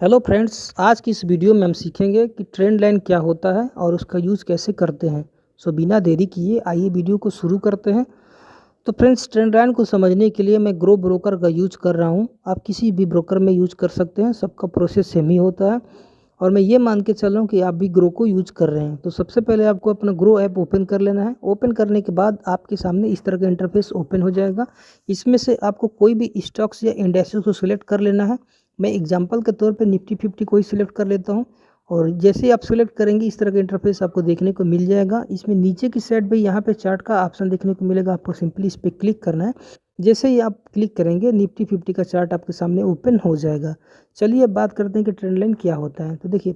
Hello friends, आज की इस वीडियो में हम सीखेंगे कि ट्रेंड लाइन क्या होता है और उसका यूज़ कैसे करते हैं। बिना देरी किए आइए वीडियो को शुरू करते हैं। तो फ्रेंड्स, ट्रेंड लाइन को समझने के लिए मैं ग्रो ब्रोकर का यूज़ कर रहा हूं। आप किसी भी ब्रोकर में यूज़ कर सकते हैं, सबका प्रोसेस सेम ही होता है। और मैं ये मान के चल रहा हूँ कि आप भी ग्रो को यूज कर रहे हैं। तो सबसे पहले आपको अपना ग्रो ऐप ओपन कर लेना है। ओपन करने के बाद आपके सामने इस तरह का इंटरफेस ओपन हो जाएगा। इसमें से आपको कोई भी स्टॉक्स या इंडेक्सेस को सिलेक्ट कर लेना है। मैं एग्जांपल के तौर पे निफ्टी 50 को ही सिलेक्ट कर लेता हूँ। और जैसे ही आप सिलेक्ट करेंगे इस तरह का इंटरफेस आपको देखने को मिल जाएगा। इसमें नीचे की साइड पे यहाँ पे चार्ट का ऑप्शन देखने को मिलेगा, आपको सिंपली इस पर क्लिक करना है। जैसे ही आप क्लिक करेंगे निफ्टी 50 का चार्ट आपके सामने ओपन हो जाएगा। चलिए अब बात करते हैं कि ट्रेंड लाइन क्या होता है। तो देखिए,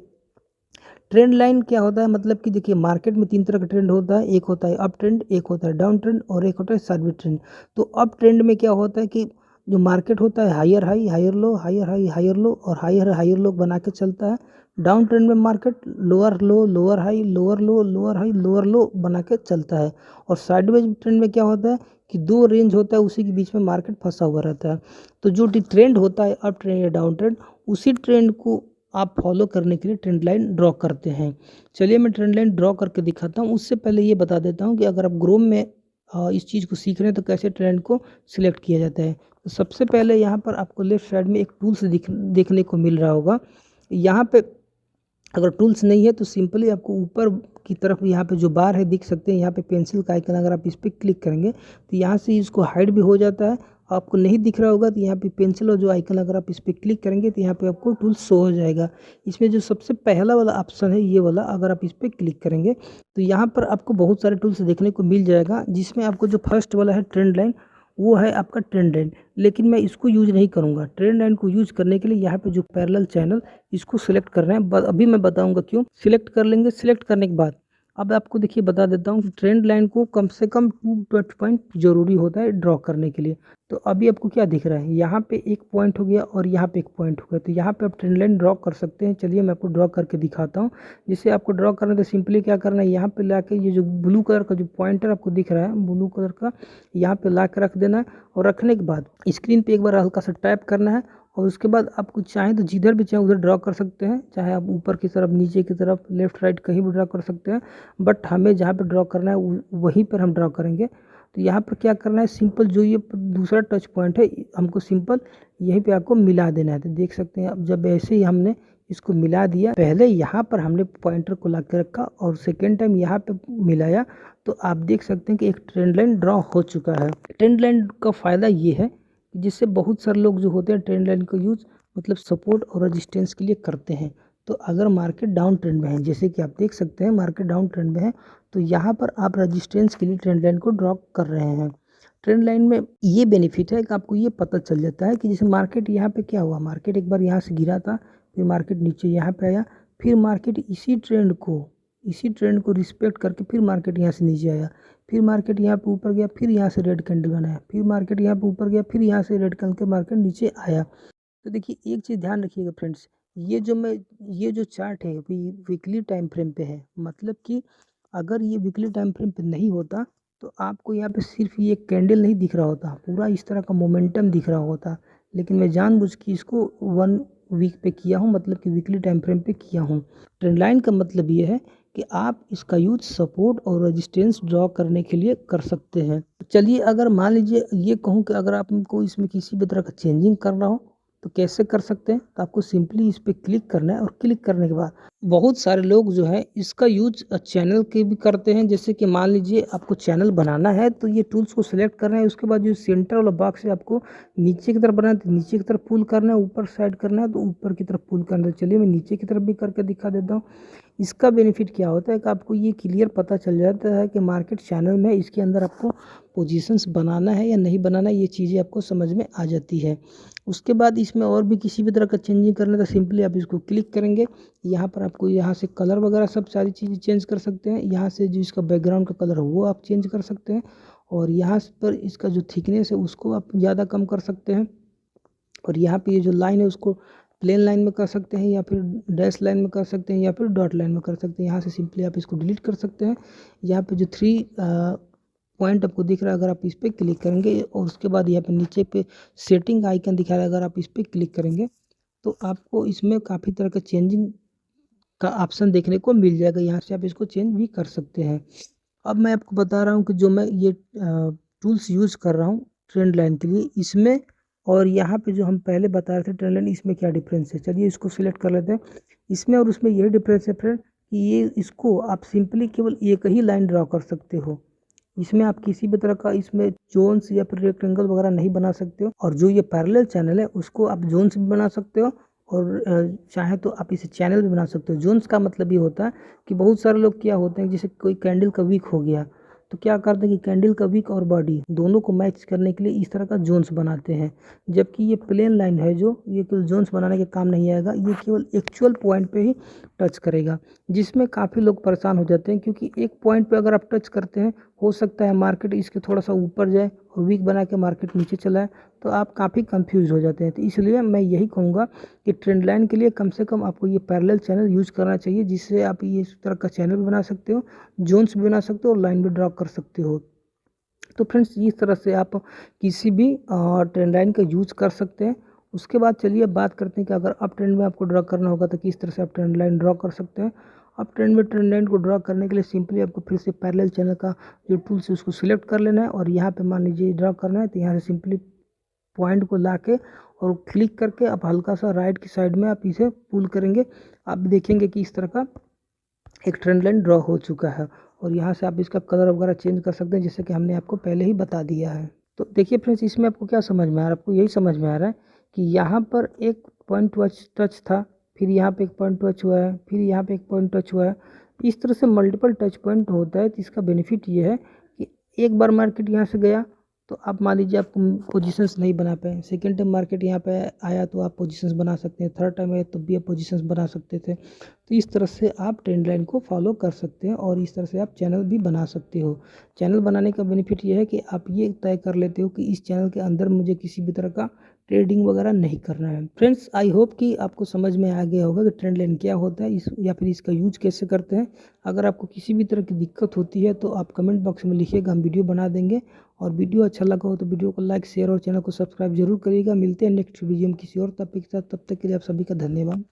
ट्रेंड लाइन क्या होता है, मतलब कि देखिए मार्केट में तीन तरह का ट्रेंड होता है। एक होता है अप ट्रेंड, एक होता है डाउन ट्रेंड और एक होता है साइडवेज ट्रेंड। तो अप ट्रेंड में क्या होता है कि जो मार्केट होता है higher high higher low, higher high higher low और हायर हायर लो बना के चलता है। डाउन ट्रेंड में market lower low, lower high, lower low, lower high, lower low बना के चलता है। और साइडवेज ट्रेंड में क्या होता है कि दो रेंज होता है, उसी के बीच में मार्केट फंसा हुआ रहता है। तो जो ट्रेंड होता है अप ट्रेंड या डाउन ट्रेंड, उसी ट्रेंड को आप फॉलो करने के लिए ट्रेंड लाइन ड्रॉ करते हैं। चलिए मैं ट्रेंड लाइन ड्रॉ करके दिखाता हूँ। उससे पहले ये बता देता हूँ कि अगर आप ग्रोम में इस चीज़ को सीख रहे हैं तो कैसे ट्रेंड को सिलेक्ट किया जाता है। तो सबसे पहले यहाँ पर आपको लेफ्ट साइड में एक टूल्स देखने को मिल रहा होगा। यहाँ पे अगर टूल्स नहीं है तो सिंपली आपको ऊपर की तरफ यहाँ पे जो बार है दिख सकते हैं, यहाँ पे पेंसिल का आइकन अगर आप इस पर क्लिक करेंगे तो यहाँ से इसको हाइड भी हो जाता है। आपको नहीं दिख रहा होगा तो यहाँ पे पेंसिल और जो आइकन अगर आप इस पर क्लिक करेंगे तो यहाँ पे आपको टूल शो हो जाएगा। इसमें जो सबसे पहला वाला ऑप्शन है ये वाला, अगर आप इस पर क्लिक करेंगे तो यहाँ पर आपको बहुत सारे टूल्स देखने को मिल जाएगा। जिसमें आपको जो फर्स्ट वाला है ट्रेंड लाइन, वो है आपका ट्रेंड लाइन। लेकिन मैं इसको यूज नहीं करूँगा। ट्रेंड लाइन को यूज करने के लिए यहाँ पे जो पैरेलल चैनल, इसको सिलेक्ट करना है। अभी मैं बताऊंगा क्यों। सिलेक्ट कर लेंगे। सिलेक्ट करने के बाद अब आपको देखिए बता देता हूँ कि ट्रेंड लाइन को कम से कम 2 टच पॉइंट जरूरी होता है ड्रॉ करने के लिए। तो अभी आपको क्या दिख रहा है, यहाँ पे एक पॉइंट हो गया और यहाँ पे एक पॉइंट हो गया। तो यहाँ पे आप ट्रेंड लाइन ड्रॉ कर सकते हैं। चलिए मैं आपको ड्रॉ करके दिखाता हूँ। जिससे आपको ड्रॉ करना है तो सिंपली क्या करना है, यहाँ पे ला के ये जो ब्लू कलर का जो पॉइंटर आपको दिख रहा है ब्लू कलर का, यहाँ पे ला के रख देना है। और रखने के बाद स्क्रीन पे एक बार हल्का सा टैप करना है। और उसके बाद आपको चाहें तो जिधर भी चाहें उधर ड्रॉ कर सकते हैं। चाहे आप ऊपर की तरफ, नीचे की तरफ, लेफ्ट राइट कहीं भी ड्रॉ कर सकते हैं। बट हमें जहाँ पे ड्रॉ करना है वहीं पर हम ड्रॉ करेंगे। तो यहाँ पर क्या करना है, सिंपल जो ये दूसरा टच पॉइंट है हमको सिंपल यहीं पे आपको मिला देना है। तो देख सकते हैं अब जब ऐसे ही हमने इसको मिला दिया, पहले यहाँ पर हमने पॉइंटर को ला के रखा और सेकेंड टाइम यहाँ पे मिलाया, तो आप देख सकते हैं कि एक ट्रेंड लाइन ड्रॉ हो चुका है। ट्रेंड लाइन का फ़ायदा ये है जिससे बहुत सारे लोग जो होते हैं ट्रेंड लाइन को यूज मतलब सपोर्ट और रेजिस्टेंस के लिए करते हैं। तो अगर मार्केट डाउन ट्रेंड में है, जैसे कि आप देख सकते हैं मार्केट डाउन ट्रेंड में है, तो यहाँ पर आप रेजिस्टेंस के लिए ट्रेंड लाइन को ड्रॉ कर रहे हैं। ट्रेंड लाइन में ये बेनिफिट है कि आपको ये पता चल जाता है कि जैसे मार्केट यहाँ पे क्या हुआ, मार्केट एक बार यहाँ से गिरा था, फिर मार्केट नीचे यहाँ पे आया, फिर मार्केट इसी ट्रेंड को रिस्पेक्ट करके फिर मार्केट यहाँ से नीचे आया, फिर मार्केट यहाँ पे ऊपर गया, फिर यहाँ से रेड कैंडल बनाया, फिर मार्केट यहाँ पे ऊपर गया, फिर यहाँ से रेड कैंडल के मार्केट नीचे आया। तो देखिए एक चीज़ ध्यान रखिएगा फ्रेंड्स, ये जो चार्ट है वीकली टाइम फ्रेम पे है। मतलब कि अगर ये वीकली टाइम फ्रेम पे नहीं होता तो आपको यहाँ पे सिर्फ ये कैंडल नहीं दिख रहा होता, पूरा इस तरह का मोमेंटम दिख रहा होता। लेकिन मैं जानबूझ के इसको 1 वीक पे किया हूँ, मतलब कि वीकली टाइम फ्रेम पे किया हूँ। ट्रेंड लाइन का मतलब ये है कि आप इसका यूज सपोर्ट और रेजिस्टेंस ड्रॉ करने के लिए कर सकते हैं। चलिए अगर मान लीजिए ये कहूँ कि अगर आपको इसमें किसी भी तरह का चेंजिंग करना हो तो कैसे कर सकते हैं। तो आपको सिंपली इस पर क्लिक करना है और क्लिक करने के बाद बहुत सारे लोग जो है इसका यूज चैनल के भी करते हैं। जैसे कि मान लीजिए आपको चैनल बनाना है तो ये टूल्स को सिलेक्ट करना है। उसके बाद जो सेंटर वाला बॉक्स है आपको नीचे की तरफ बनाना है तो नीचे की तरफ पुल करना है, ऊपर साइड करना है तो ऊपर की तरफ पुल करना है। चलिए मैं नीचे की तरफ भी करके दिखा देता हूँ। इसका बेनिफिट क्या होता है कि आपको ये क्लियर पता चल जाता है कि मार्केट चैनल में इसके अंदर आपको पोजीशंस बनाना है या नहीं बनाना है, ये चीज़ें आपको समझ में आ जाती है। उसके बाद इसमें और भी किसी भी तरह का चेंजिंग करना है तो सिंपली आप इसको क्लिक करेंगे। यहाँ पर आपको यहाँ से कलर वगैरह सब सारी चीज़ें चेंज कर सकते हैं। यहाँ से जो इसका बैकग्राउंड का कलर है वो आप चेंज कर सकते हैं। और यहाँ पर इसका जो थिकनेस है उसको आप ज़्यादा कम कर सकते हैं। और यहाँ पे ये जो लाइन है उसको प्लेन लाइन में कर सकते हैं या फिर डैश लाइन में कर सकते हैं या फिर डॉट लाइन में कर सकते हैं। यहाँ से सिंपली आप इसको डिलीट कर सकते हैं। यहाँ पे जो 3 पॉइंट आपको दिख रहा है, अगर आप इस पर क्लिक करेंगे और उसके बाद यहाँ पे नीचे पे सेटिंग आइकन दिखा रहा है, अगर आप इस पर क्लिक करेंगे तो आपको इसमें काफ़ी तरह का चेंजिंग का ऑप्शन देखने को मिल जाएगा। यहाँ से आप इसको चेंज भी कर सकते हैं। अब मैं आपको बता रहा हूँ कि जो मैं ये टूल्स यूज़ कर रहा हूँ ट्रेंड लाइन के लिए, इसमें और यहाँ पे जो हम पहले बता रहे थे ट्रेंड लाइन, इसमें क्या डिफरेंस है। चलिए इसको सिलेक्ट कर लेते हैं। इसमें और उसमें यही डिफरेंस है फ्रेंड कि ये इसको आप सिंपली केवल एक ही लाइन ड्रॉ कर सकते हो। इसमें आप किसी भी तरह का इसमें जोन्स या फिर रेक्टेंगल वगैरह नहीं बना सकते हो। और जो ये पैरेलल चैनल है उसको आप जोन्स भी बना सकते हो और चाहे तो आप इसे चैनल भी बना सकते हो। जोन्स का मतलब ये होता है कि बहुत सारे लोग क्या होते हैं, जैसे कोई कैंडल का वीक हो गया तो क्या करते हैं कि कैंडल का वीक और बॉडी दोनों को मैच करने के लिए इस तरह का जोन्स बनाते हैं। जबकि ये प्लेन लाइन है जो ये केवल जोन्स बनाने के काम नहीं आएगा, ये केवल एक्चुअल पॉइंट पे ही टच करेगा, जिसमें काफ़ी लोग परेशान हो जाते हैं। क्योंकि एक पॉइंट पे अगर आप टच करते हैं, हो सकता है मार्केट इसके थोड़ा सा ऊपर जाए और वीक बना के मार्केट नीचे चला है, तो आप काफ़ी कंफ्यूज हो जाते हैं। तो इसलिए मैं यही कहूँगा कि ट्रेंड लाइन के लिए कम से कम आपको ये पैरेलल चैनल यूज़ करना चाहिए, जिससे आप ये इस तरह का चैनल भी बना सकते हो, जोन्स भी बना सकते हो और लाइन भी ड्रॉ कर सकते हो। तो फ्रेंड्स इस तरह से आप किसी भी ट्रेंड लाइन का यूज़ कर सकते हैं। उसके बाद चलिए बात करते हैं कि अगर अप ट्रेंड में आपको ड्रॉ करना होगा तो किस तरह से आप ट्रेंड लाइन ड्रॉ कर सकते हैं। अप ट्रेंड में ट्रेंड लाइन को ड्रॉ करने के लिए सिंपली आपको फिर से पैरेलल चैनल का जो टूल्स है उसको सिलेक्ट कर लेना है और यहाँ पे मान लीजिए ड्रॉ करना है, तो यहाँ से सिंपली पॉइंट को ला के और क्लिक करके आप हल्का सा राइट की साइड में आप इसे पुल करेंगे, आप देखेंगे कि इस तरह का एक ट्रेंड लाइन ड्रॉ हो चुका है। और यहाँ से आप इसका कलर वगैरह चेंज कर सकते हैं, जैसे कि हमने आपको पहले ही बता दिया है। तो देखिए फ्रेंड्स, इसमें आपको क्या समझ में आ रहा है, आपको यही समझ में आ रहा है कि यहाँ पर एक पॉइंट टच था, फिर यहाँ पे एक पॉइंट टच हुआ है, फिर यहाँ पे एक पॉइंट टच हुआ है। इस तरह से मल्टीपल टच पॉइंट होता है। तो इसका बेनिफिट ये है कि एक बार मार्केट यहाँ से गया तो आप मान लीजिए आप पोजीशंस नहीं बना पाए, सेकेंड टाइम मार्केट यहाँ पे आया तो आप पोजीशंस बना सकते हैं, थर्ड टाइम आया तो भी आप पोजीशंस बना सकते थे। तो इस तरह से आप ट्रेंड लाइन को फॉलो कर सकते हैं और इस तरह से आप चैनल भी बना सकते हो। चैनल बनाने का बेनिफिट ये है कि आप ये तय कर लेते हो कि इस चैनल के अंदर मुझे किसी भी तरह का ट्रेडिंग वगैरह नहीं करना है। फ्रेंड्स, आई होप कि आपको समझ में आ गया होगा कि ट्रेंड लाइन क्या होता है, इस या फिर इसका यूज कैसे करते हैं। अगर आपको किसी भी तरह की दिक्कत होती है तो आप कमेंट बॉक्स में लिखिएगा, हम वीडियो बना देंगे। और वीडियो अच्छा लगा हो तो वीडियो को लाइक शेयर और चैनल को सब्सक्राइब जरूर करिएगा। मिलते हैं नेक्स्ट वीडियो में किसी और टॉपिक के साथ, तब तक के लिए आप सभी का धन्यवाद।